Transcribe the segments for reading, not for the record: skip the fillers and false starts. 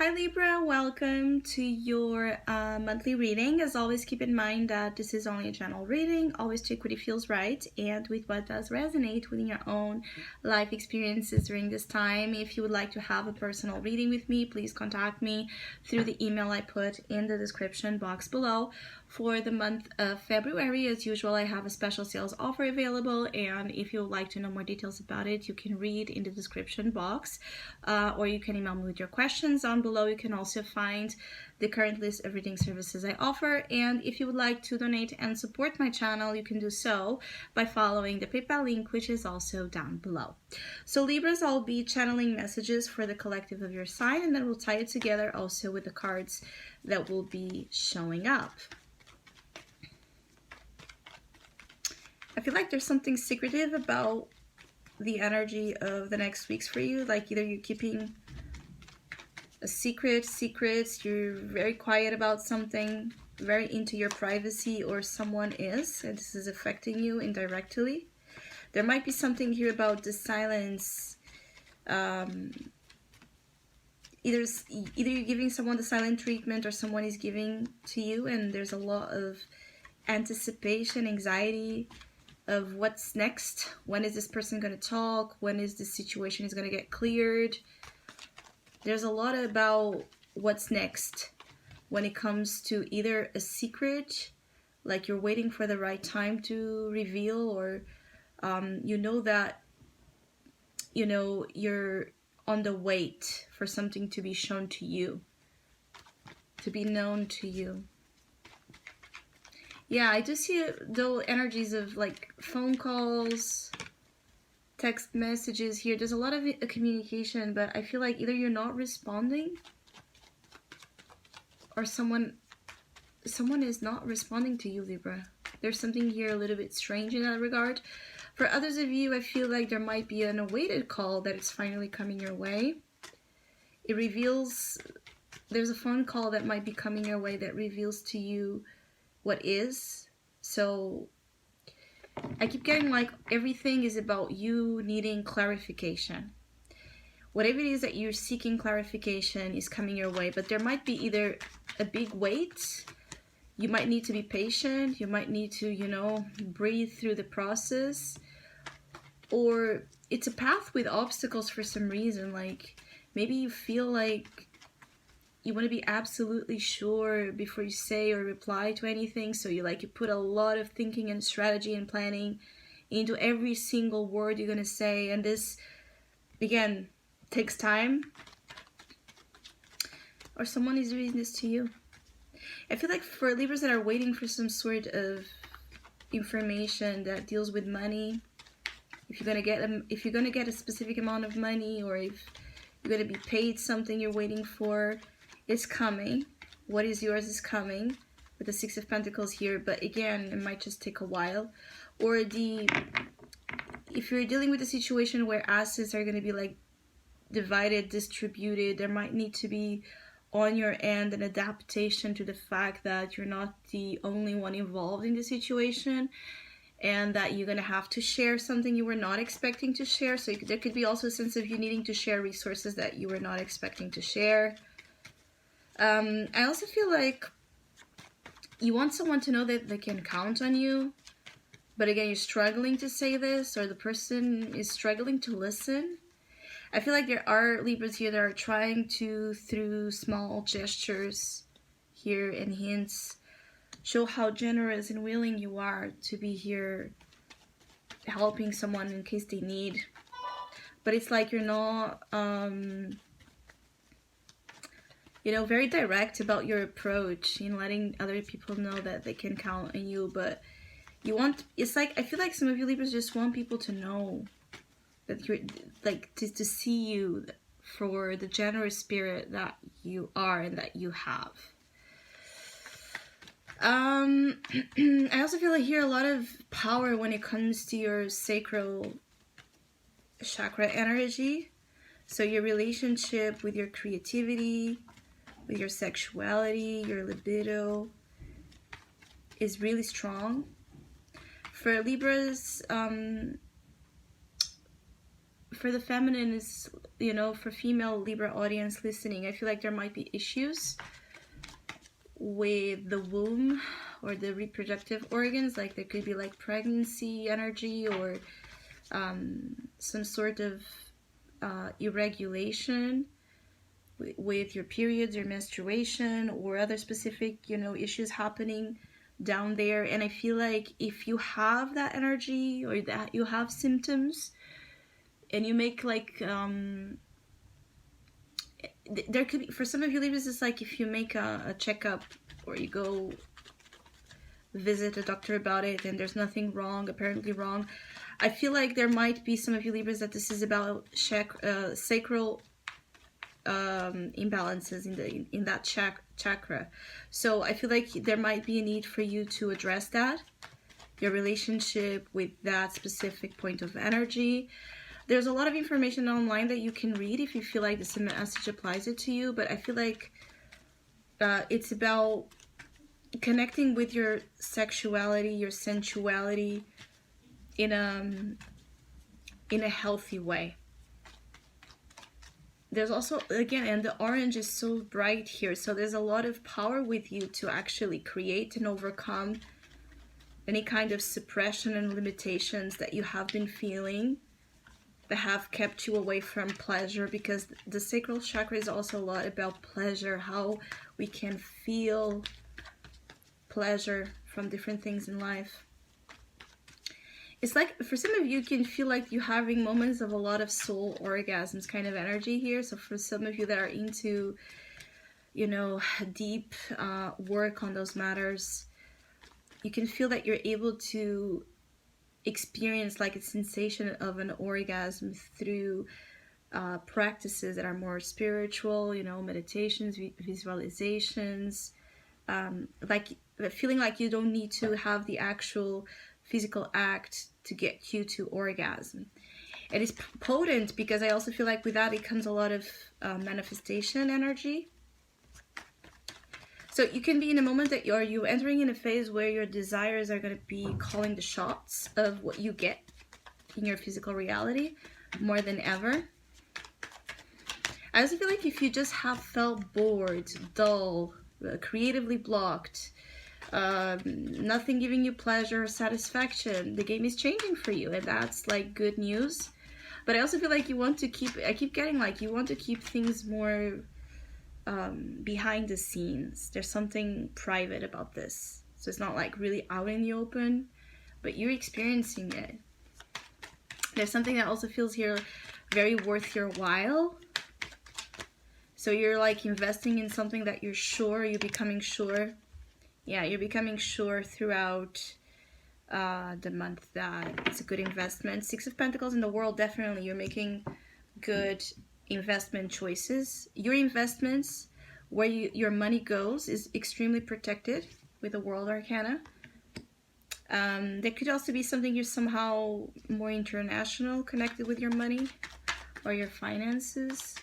Hi Libra, welcome to your monthly reading. As always, keep in mind that this is only a general reading. Always check what it feels right and with what does resonate within your own life experiences during this time. If you would like to have a personal reading with me, please contact me through the email I put in the description box below. For the month of February, as usual, I have a special sales offer available, and if you would like to know more details about it, you can read in the description box, or you can email me with your questions on below. You can also find the current list of reading services I offer, and if you would like to donate and support my channel, you can do so by following the PayPal link, which is also down below. So Libras, I'll be channeling messages for the collective of your sign, and then we'll tie it together also with the cards that will be showing up. I feel like there's something secretive about the energy of the next weeks for you. Like either you're keeping a secrets, you're very quiet about something, very into your privacy, or someone is, and this is affecting you indirectly. There might be something here about the silence. Either you're giving someone the silent treatment or someone is giving to you, and there's a lot of anticipation, anxiety of what's next. When is this person going to talk? When is this situation is going to get cleared? There's a lot about what's next when it comes to either a secret, like you're waiting for the right time to reveal, or you know that you're on the wait for something to be shown to you, to be known to you. Yeah, I do see though energies of like phone calls, text messages here. There's a lot of communication, but I feel like either you're not responding or someone is not responding to you, Libra. There's something here a little bit strange in that regard. For others of you, I feel like there might be an awaited call that is finally coming your way. It reveals, there's a phone call that might be coming your way that reveals to you what is. So I keep getting like everything is about you needing clarification. Whatever it is that you're seeking clarification is coming your way, but there might be either a big wait, you might need to be patient, you might need to, breathe through the process, or it's a path with obstacles for some reason. Like maybe you feel like you want to be absolutely sure before you say or reply to anything, so you put a lot of thinking and strategy and planning into every single word you're going to say, and this again takes time. Or someone is doing this to you. I feel like for Libras that are waiting for some sort of information that deals with money, if you're gonna get a specific amount of money, or if you're gonna be paid something you're waiting for, it's coming. What is yours is coming with the Six of Pentacles here, but again, it might just take a while. Or if you're dealing with a situation where assets are going to be like divided, distributed, there might need to be on your end an adaptation to the fact that you're not the only one involved in the situation, and that you're going to have to share something you were not expecting to share. So there could be also a sense of you needing to share resources that you were not expecting to share. I also feel like you want someone to know that they can count on you, but again, you're struggling to say this, or the person is struggling to listen. I feel like there are Libras here that are trying to, through small gestures here and hints, show how generous and willing you are to be here helping someone in case they need. But it's like you're not very direct about your approach in letting other people know that they can count on you. But it's like, I feel like some of you Libras just want people to know that you're, like, to see you for the generous spirit that you are and that you have. I also feel like here a lot of power when it comes to your sacral chakra energy. So your relationship with your creativity, with your sexuality, your libido is really strong. For Libras, for the feminine is, you know, for female Libra audience listening, I feel like there might be issues with the womb or the reproductive organs. Like there could be like pregnancy energy or some sort of irregulation with your periods or menstruation or other specific, you know, issues happening down there. And I feel like if you have that energy or that you have symptoms and you make like there could be, for some of you Libras, it's like if you make a checkup or you go visit a doctor about it and there's nothing wrong, apparently wrong. I feel like there might be some of you Libras that this is about sacral imbalances in that chakra. So I feel like there might be a need for you to address that, your relationship with that specific point of energy. There's a lot of information online that you can read if you feel like this message applies it to you, but I feel like it's about connecting with your sexuality, your sensuality in a healthy way. There's also, again, and the orange is so bright here, so there's a lot of power with you to actually create and overcome any kind of suppression and limitations that you have been feeling that have kept you away from pleasure, because the sacral chakra is also a lot about pleasure, how we can feel pleasure from different things in life. It's like, for some of you, you can feel like you're having moments of a lot of soul orgasms kind of energy here. So for some of you that are into, you know, deep work on those matters, you can feel that you're able to experience like a sensation of an orgasm through practices that are more spiritual, you know, meditations, visualizations, like feeling like you don't need to have the actual physical act to get you to orgasm. It is potent because I also feel like with that it comes a lot of manifestation energy. So you can be in a moment that you're entering in a phase where your desires are going to be calling the shots of what you get in your physical reality more than ever. I also feel like if you just have felt bored, dull, creatively blocked, nothing giving you pleasure or satisfaction, the game is changing for you, and that's like good news. But I also feel like you want to keep, I keep getting like you want to keep things more behind the scenes. There's something private about this, so it's not like really out in the open, but you're experiencing it. There's something that also feels here very worth your while. So you're like investing in something that you're sure, you're becoming sure. Yeah, you're becoming sure throughout the month that it's a good investment. Six of Pentacles in the world, definitely you're making good investment choices. Your investments, where your money goes, is extremely protected with the World Arcana. There could also be something you're somehow more international, connected with your money or your finances.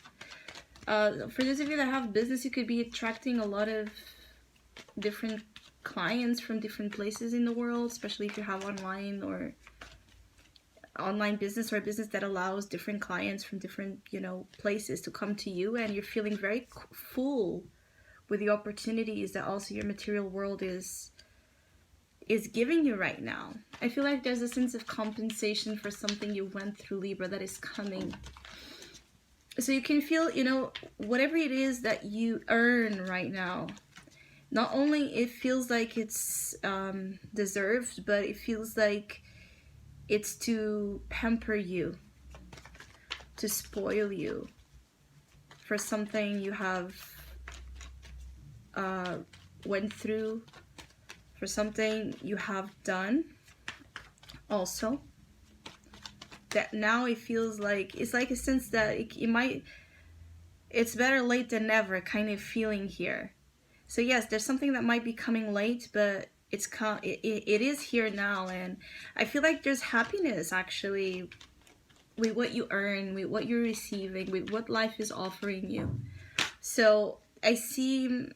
For those of you that have business, you could be attracting a lot of different clients from different places in the world, especially if you have online business or a business that allows different clients from different, you know, places to come to you, and you're feeling very full with the opportunities that also your material world is giving you right now. I feel like there's a sense of compensation for something you went through, Libra, that is coming. So you can feel, you know, whatever it is that you earn right now, not only it feels like it's deserved, but it feels like it's to pamper you, to spoil you for something you have went through, for something you have done also. That now it feels like, it's like a sense that it's better late than never kind of feeling here. So yes, there's something that might be coming late, but it is here now, and I feel like there's happiness actually with what you earn, with what you're receiving, with what life is offering you. So I see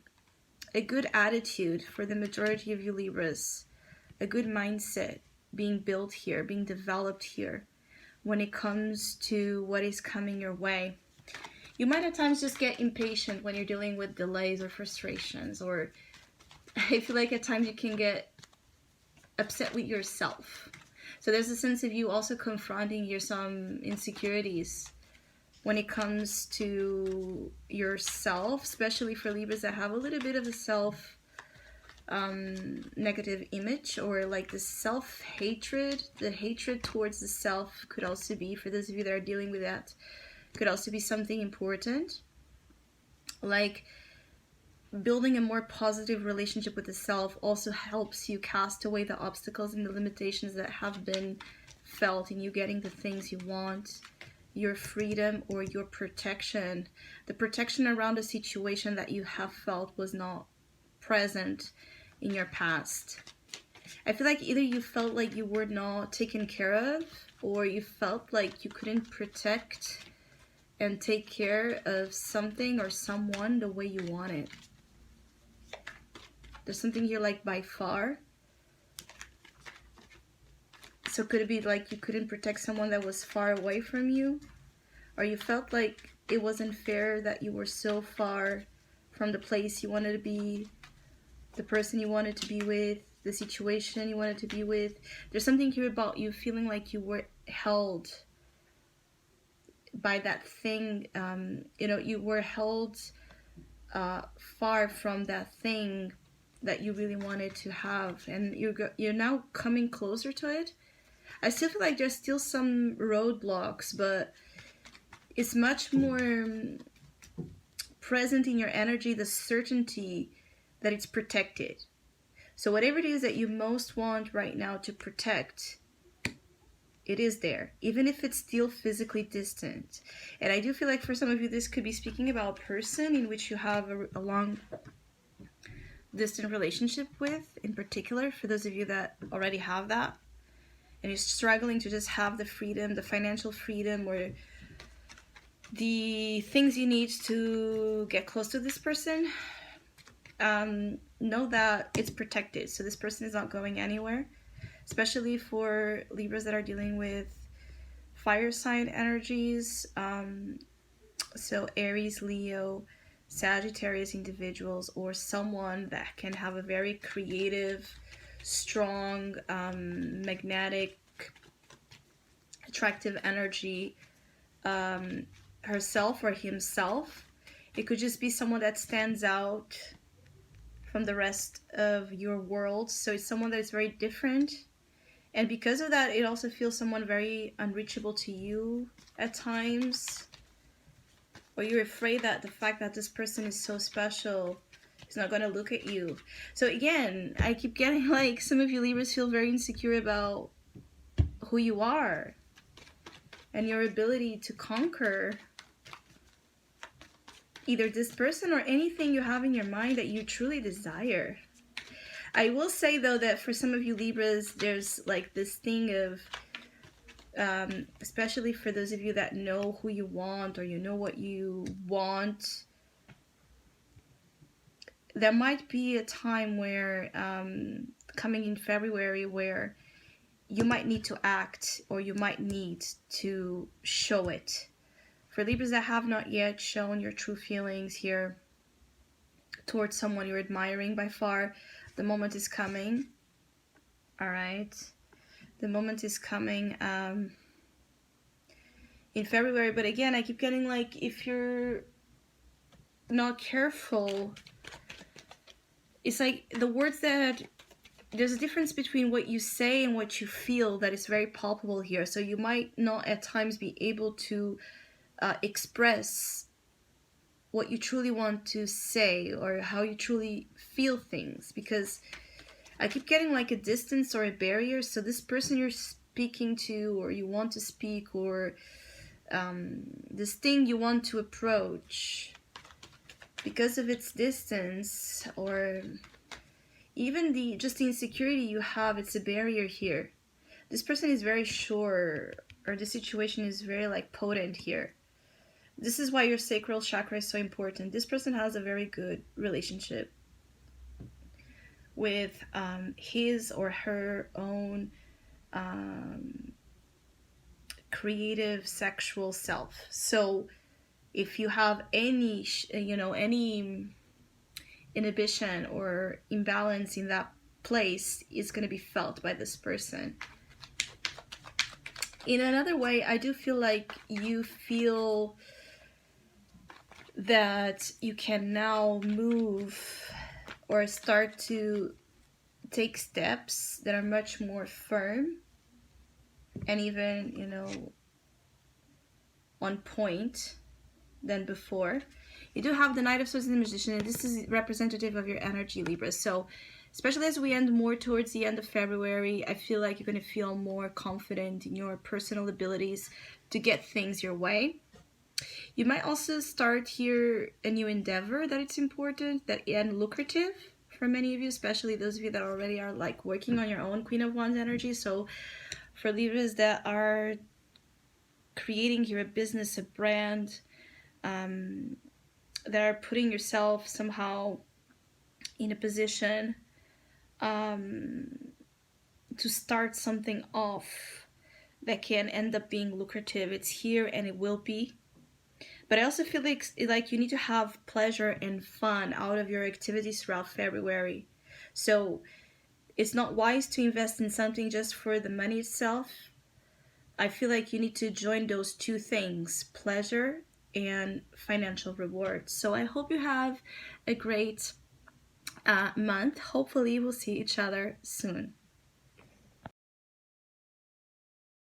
a good attitude for the majority of you Libras, a good mindset being built here, being developed here, when it comes to what is coming your way. You might at times just get impatient when you're dealing with delays or frustrations, or I feel like at times you can get upset with yourself. So there's a sense of you also confronting your some insecurities when it comes to yourself, especially for Libras that have a little bit of a self negative image, or like the self-hatred. The hatred towards the self could also be, for those of you that are dealing with that, could also be something important. Like building a more positive relationship with the self also helps you cast away the obstacles and the limitations that have been felt in you getting the things you want, your freedom or your protection. The protection around a situation that you have felt was not present in your past. I feel like either you felt like you were not taken care of, or you felt like you couldn't protect and take care of something or someone the way you want it. There's something here like by far. So could it be like you couldn't protect someone that was far away from you? Or you felt like it wasn't fair that you were so far from the place you wanted to be, the person you wanted to be with, the situation you wanted to be with. There's something here about you feeling like you were held by that thing. You were held far from that thing that you really wanted to have, and you're now coming closer to it. I still feel like there's still some roadblocks, but it's much more present in your energy, the certainty that it's protected. So whatever it is that you most want right now to protect, it is there, even if it's still physically distant. And I do feel like for some of you, this could be speaking about a person in which you have a long distant relationship with, in particular, for those of you that already have that, and you're struggling to just have the freedom, the financial freedom, or the things you need to get close to this person. Know that it's protected, so this person is not going anywhere, especially for Libras that are dealing with fire sign energies, so Aries, Leo, Sagittarius individuals, or someone that can have a very creative, strong, magnetic, attractive energy, herself or himself. It could just be someone that stands out from the rest of your world, so it's someone that is very different, and because of that, it also feels someone very unreachable to you at times, or you're afraid that the fact that this person is so special is not going to look at you. So again, I keep getting like some of you Libras feel very insecure about who you are and your ability to conquer either this person or anything you have in your mind that you truly desire. I will say though that for some of you Libras, there's like this thing of, especially for those of you that know who you want, or you know what you want, there might be a time where, coming in February, where you might need to act, or you might need to show it. For Libras that have not yet shown your true feelings here towards someone you're admiring by far, the moment is coming. All right. The moment is coming in February. But again, I keep getting like, if you're not careful, it's like the words that, there's a difference between what you say and what you feel that is very palpable here. So you might not at times be able to express what you truly want to say, or how you truly feel things, because I keep getting like a distance or a barrier. So this person you're speaking to, or you want to speak, or this thing you want to approach, because of its distance, or even the insecurity you have, it's a barrier here. This person is very sure, or the situation is very like potent here. This is why your sacral chakra is so important. This person has a very good relationship with his or her own creative sexual self. So if you have any, any inhibition or imbalance in that place, it's going to be felt by this person. In another way, I do feel like you feel that you can now move or start to take steps that are much more firm and even, on point than before. You do have the Knight of Swords and the Magician, and this is representative of your energy, Libra. So especially as we end more towards the end of February, I feel like you're going to feel more confident in your personal abilities to get things your way. You might also start here a new endeavor that it's important and lucrative for many of you, especially those of you that already are like working on your own Queen of Wands energy. So for Libras that are creating here a business, a brand, that are putting yourself somehow in a position to start something off that can end up being lucrative. It's here and it will be. But I also feel like you need to have pleasure and fun out of your activities throughout February. So it's not wise to invest in something just for the money itself. I feel like you need to join those two things, pleasure and financial rewards. So I hope you have a great month. Hopefully we'll see each other soon.